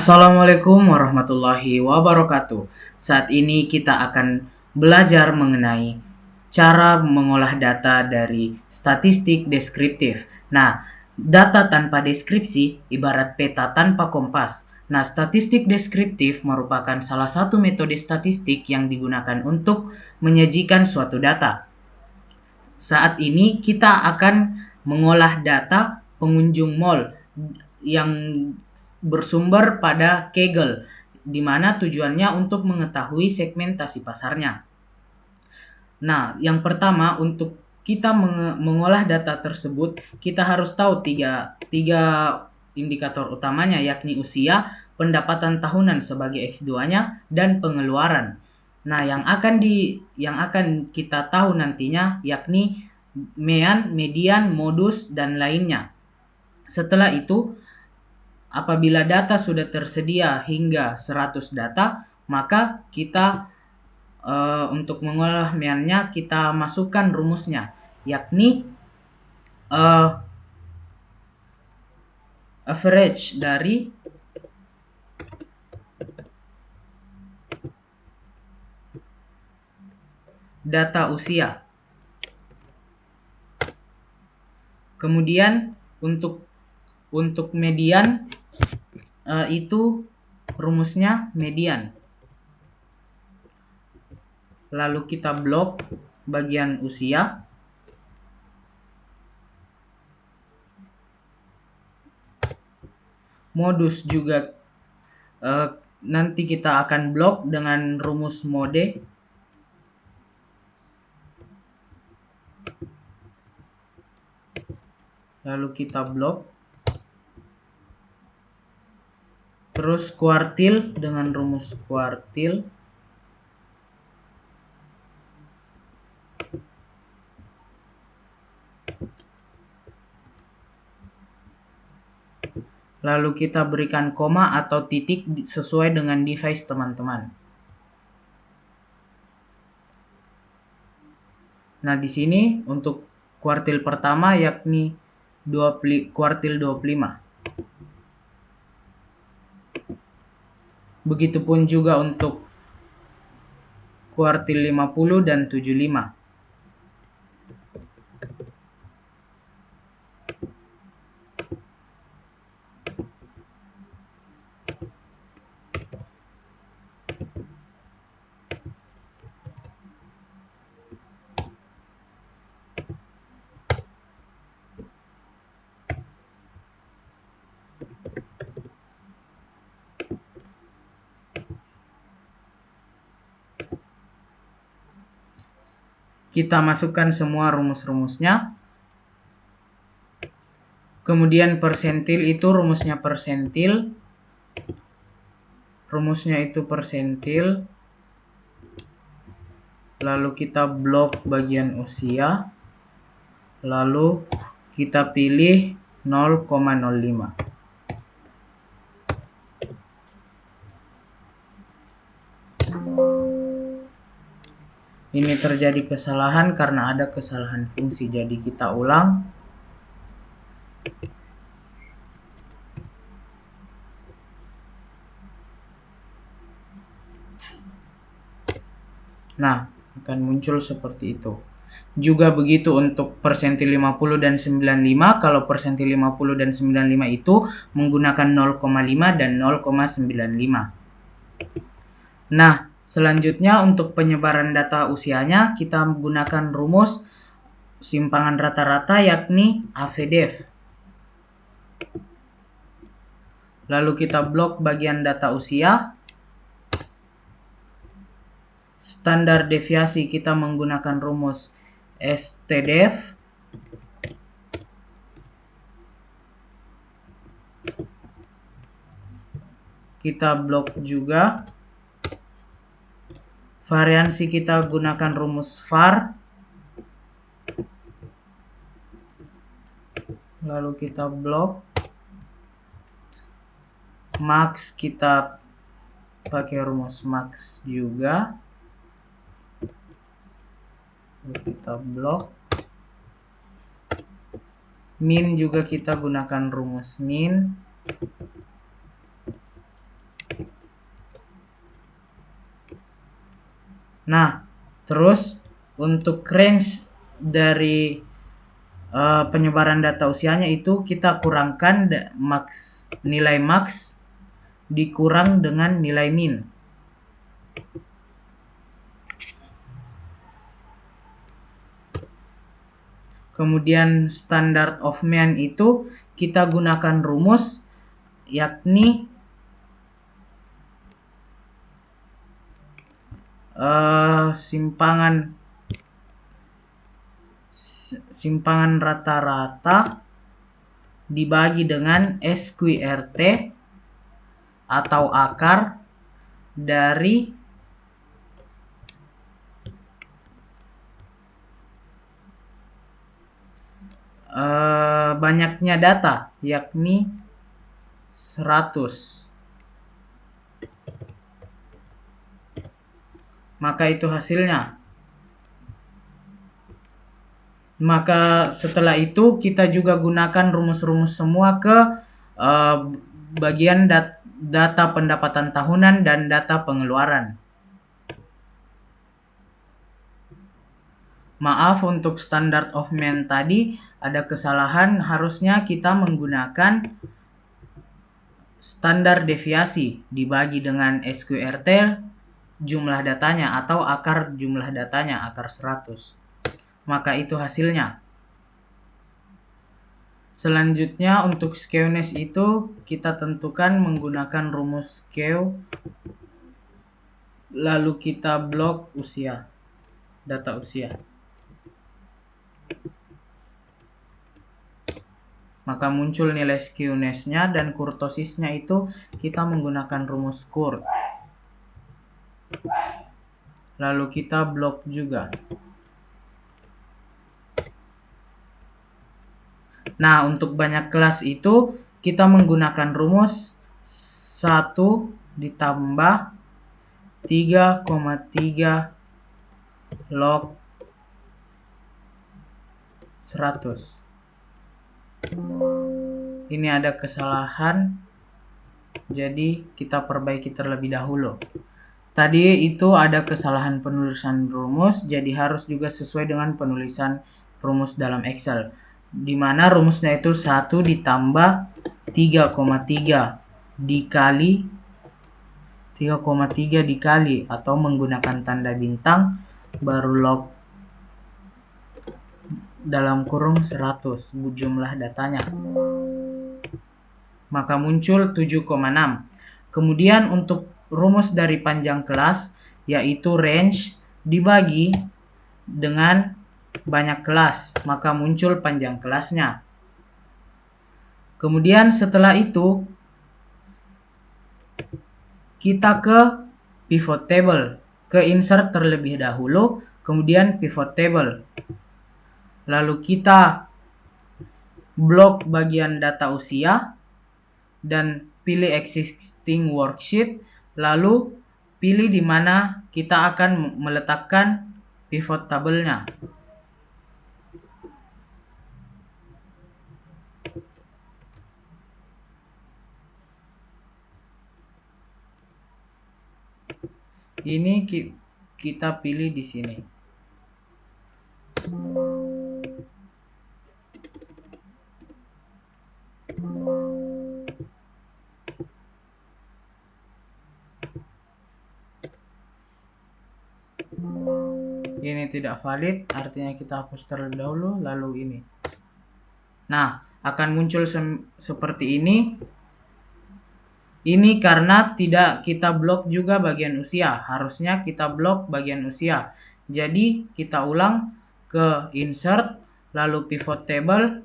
Assalamualaikum warahmatullahi wabarakatuh. Saat ini kita akan belajar mengenai cara mengolah data dari statistik deskriptif. Nah, data tanpa deskripsi ibarat peta tanpa kompas. Nah, statistik deskriptif merupakan salah satu metode statistik yang digunakan untuk menyajikan suatu data. Saat ini kita akan mengolah data pengunjung mall yang bersumber pada Kaggle, di mana tujuannya untuk mengetahui segmentasi pasarnya. Nah, yang pertama untuk kita mengolah data tersebut, kita harus tahu tiga indikator utamanya, yakni usia, pendapatan tahunan sebagai X2-nya, dan pengeluaran. Nah, yang akan kita tahu nantinya yakni median, modus, dan lainnya. Setelah itu, apabila data sudah tersedia hingga 100 data, maka kita untuk mengolah mediannya kita masukkan rumusnya, yakni average dari data usia. Kemudian untuk median itu rumusnya median. Lalu kita blok bagian usia. Modus juga nanti kita akan blok dengan rumus mode. Lalu kita blok. Terus kuartil dengan rumus kuartil. Lalu kita berikan koma atau titik sesuai dengan device teman-teman. Nah, di sini untuk kuartil pertama yakni kuartil 25. Begitupun juga untuk kuartil 50 dan 75. Kita masukkan semua rumus-rumusnya. Kemudian persentil itu rumusnya persentil. Rumusnya itu persentil. Lalu kita blok bagian usia. Lalu kita pilih 0,05. Ini terjadi kesalahan karena ada kesalahan fungsi, jadi kita ulang. Nah, akan muncul seperti itu. Juga begitu untuk persentil 50 dan 95, kalau persentil 50 dan 95 itu menggunakan 0,5 dan 0,95. Nah, selanjutnya untuk penyebaran data usianya kita menggunakan rumus simpangan rata-rata yakni AVDEF. Lalu kita blok bagian data usia. Standar deviasi kita menggunakan rumus STDEF. Kita blok juga. Variansi kita gunakan rumus VAR. Lalu kita blok. Max kita pakai rumus max juga. Lalu kita blok. Min juga kita gunakan rumus min. Nah, terus untuk range dari penyebaran data usianya itu kita kurangkan nilai max dikurang dengan nilai min. Kemudian standard of man itu kita gunakan rumus, yakni simpangan rata-rata dibagi dengan SQRT atau akar dari banyaknya data, yakni 100. Maka itu hasilnya. Maka setelah itu kita juga gunakan rumus-rumus semua ke bagian data pendapatan tahunan dan data pengeluaran. Maaf untuk standard of man tadi ada kesalahan, harusnya kita menggunakan standar deviasi dibagi dengan SQRT jumlah datanya atau akar jumlah datanya, akar 100. Maka itu hasilnya. Selanjutnya untuk skewness itu kita tentukan menggunakan rumus skew, lalu kita blok usia, data usia. Maka muncul nilai skewness-nya dan kurtosisnya itu kita menggunakan rumus kurt. Lalu kita blok juga. Nah, untuk banyak kelas itu kita menggunakan rumus 1 ditambah 3,3 log 100. Ini ada kesalahan, jadi kita perbaiki terlebih dahulu. Tadi itu ada kesalahan penulisan rumus, jadi harus juga sesuai dengan penulisan rumus dalam Excel, di mana rumusnya itu 1 ditambah 3,3 dikali atau menggunakan tanda bintang baru log dalam kurung 100 jumlah datanya. Maka muncul 7,6. Kemudian untuk rumus dari panjang kelas, yaitu range dibagi dengan banyak kelas, maka muncul panjang kelasnya. Kemudian setelah itu kita ke pivot table, ke insert terlebih dahulu, kemudian pivot table. Lalu kita blok bagian data usia dan pilih existing worksheet, lalu pilih di mana kita akan meletakkan pivot tabelnya. Ini kita pilih di sini. Ini tidak valid, artinya kita hapus terlebih dahulu, lalu ini. Nah, akan muncul seperti ini. Ini karena tidak kita blok juga bagian usia. Harusnya kita blok bagian usia. Jadi kita ulang ke insert, lalu pivot table,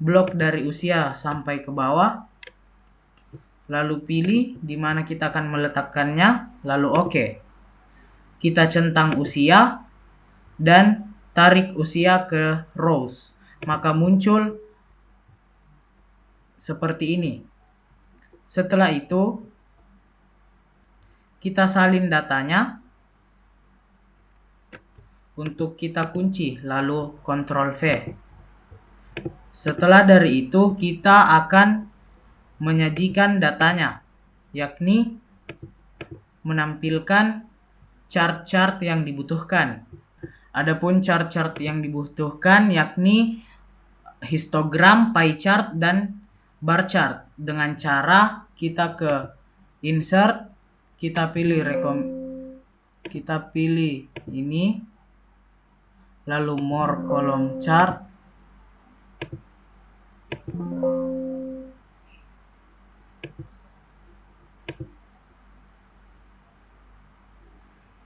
blok dari usia sampai ke bawah, lalu pilih di mana kita akan meletakkannya, lalu oke. Kita centang usia dan tarik usia ke rows. Maka muncul seperti ini. Setelah itu kita salin datanya untuk kita kunci, lalu Ctrl V. Setelah dari itu kita akan menyajikan datanya, yakni menampilkan chart-chart yang dibutuhkan. Adapun chart-chart yang dibutuhkan yakni histogram, pie chart, dan bar chart. Dengan cara kita ke insert, kita pilih ini, lalu more column chart.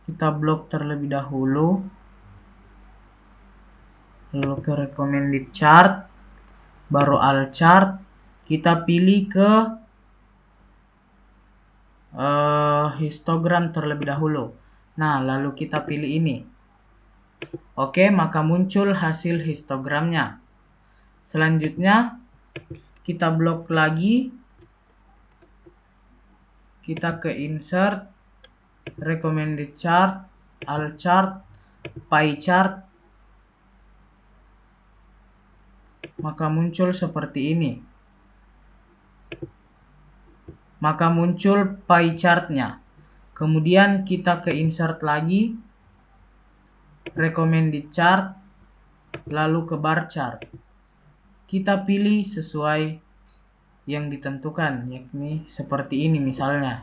Kita blok terlebih dahulu, lalu ke recommended chart, baru all chart. Kita pilih ke histogram terlebih dahulu. Nah, lalu kita pilih ini. Oke, maka muncul hasil histogramnya. Selanjutnya kita blok lagi, kita ke insert, recommended chart, all chart, pie chart, maka muncul seperti ini. Maka muncul pie chartnya. Kemudian kita ke insert lagi, recommended chart, lalu ke bar chart. Kita pilih sesuai yang ditentukan, yakni seperti ini misalnya.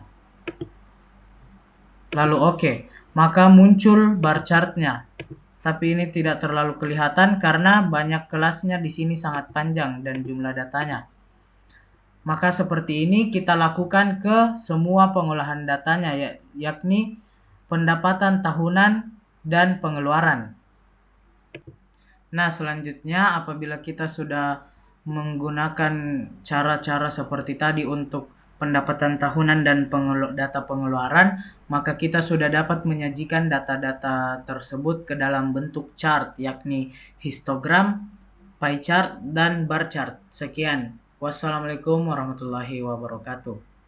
Lalu oke, maka muncul bar chartnya. Tapi ini tidak terlalu kelihatan karena banyak kelasnya di sini sangat panjang dan jumlah datanya. Maka seperti ini kita lakukan ke semua pengolahan datanya, yakni pendapatan tahunan dan pengeluaran. Nah, selanjutnya apabila kita sudah menggunakan cara-cara seperti tadi untuk pendapatan tahunan dan data pengeluaran, maka kita sudah dapat menyajikan data-data tersebut ke dalam bentuk chart, yakni histogram, pie chart, dan bar chart. Sekian. Wassalamualaikum warahmatullahi wabarakatuh.